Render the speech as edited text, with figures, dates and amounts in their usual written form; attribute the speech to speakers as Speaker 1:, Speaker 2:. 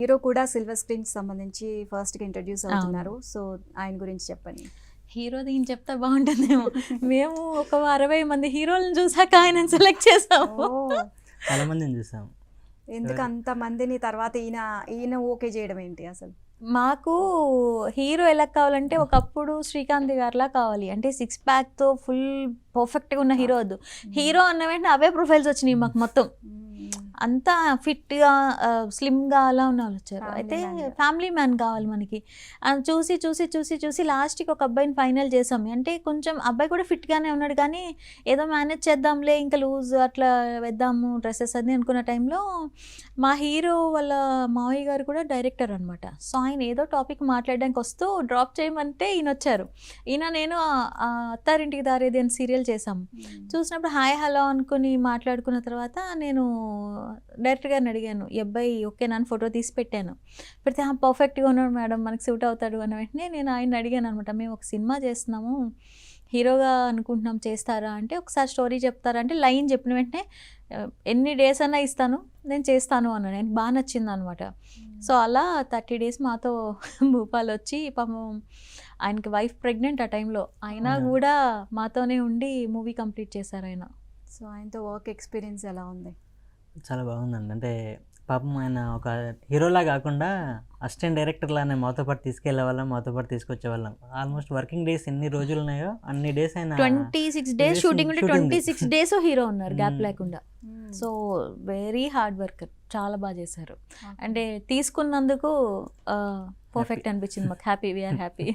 Speaker 1: Hero కూడా silver screen సంబంధించి first గా ఇంట్రడ్యూస్ అవుతున్నారు. సో ఆయన గురించి చెప్పండి.
Speaker 2: హీరో దీని చెప్తే బాగుంటుందేమో. మేము ఒక 60 మంది హీరోలను చూసాక ఆయన సెలెక్ట్ చేసాము.
Speaker 3: చాలా మందిని చూసాం.
Speaker 1: ఎందుకు అంత మందిని తర్వాత ఈయన ఓకే చేయడం ఏంటి అసలు?
Speaker 2: మాకు హీరో ఎలా కావాలంటే ఒకప్పుడు శ్రీకాంత్ గారిలా కావాలి. అంటే 6 ప్యాక్తో ఫుల్ పర్ఫెక్ట్గా ఉన్న హీరో వద్దు. హీరో అన్న వెంటనే అవే ప్రొఫైల్స్ వచ్చినాయి మాకు మొత్తం. అంతా ఫిట్గా స్లిమ్గా అలా ఉన్న వాళ్ళు వచ్చారు. అయితే ఫ్యామిలీ మ్యాన్ కావాలి మనకి. చూసి చూసి చూసి చూసి లాస్ట్కి ఒక అబ్బాయిని ఫైనల్ చేసాం. అంటే కొంచెం అబ్బాయి కూడా ఫిట్గానే ఉన్నాడు, కానీ ఏదో మేనేజ్ చేద్దాంలే ఇంకా లూజ్ అట్లా వేద్దాము డ్రెస్సెస్ అని అనుకున్న టైంలో మా హీరో వాళ్ళ మావయ్య గారు కూడా డైరెక్టర్ అనమాట. సో ఆయన ఏదో టాపిక్ మాట్లాడడానికి వస్తూ డ్రాప్ చేయమంటే ఈయన వచ్చారు. నేను అత్తారింటికి దారేది అని సీరియల్ చేసాము. చూసినప్పుడు హాయ్ హలో అనుకుని మాట్లాడుకున్న తర్వాత నేను డైరెక్టర్ గారిని అడిగాను, ఈ అబ్బాయి ఓకే నన్ను ఫోటో తీసి పెట్టాను. పెడితే పర్ఫెక్ట్గా ఉన్నాడు మేడం, మనకి సూట్ అవుతాడు అన్న వెంటనే నేను ఆయన అడిగాను అనమాట, మేము ఒక సినిమా చేస్తున్నాము, హీరోగా అనుకుంటున్నాం, చేస్తారా అంటే ఒకసారి స్టోరీ చెప్తారా అంటే లైన్ చెప్పిన వెంటనే ఎన్ని డేస్ అన్నా ఇస్తాను, నేను చేస్తాను అన్నాడు. ఆయన బాగా నచ్చింది అనమాట. సో అలా 30 డేస్ మాతో భూపాల్ వచ్చి, పాపం ఆయనకి వైఫ్ ప్రెగ్నెంట్ ఆ టైంలో, అయినా కూడా మాతోనే ఉండి మూవీ కంప్లీట్ చేశారు ఆయన.
Speaker 1: సో ఆయనతో వర్క్ ఎక్స్పీరియన్స్ ఎలా ఉంది?
Speaker 3: చాలా బాగుందండి. అంటే పాపం ఆయన ఒక హీరోలా కాకుండా అసిస్టెంట్ డైరెక్టర్లానే మాతో పాటు తీసుకెళ్లే వాళ్ళం, మాతో పాటు తీసుకొచ్చేవాళ్ళం. ఆల్మోస్ట్ వర్కింగ్ డేస్ ఎన్ని రోజులు ఉన్నాయో అన్ని డేస్ ఆయన
Speaker 2: 26 డేస్ షూటింగ్ ఉంటే 26 డేస్ హీరో ఉన్నారు గ్యాప్ లేకుండా. సో వెరీ హార్డ్ వర్కర్, చాలా బాగా చేశారు. అంటే తీసుకున్నందుకు పర్ఫెక్ట్ అనిపించింది మాకు. Happy, we are happy.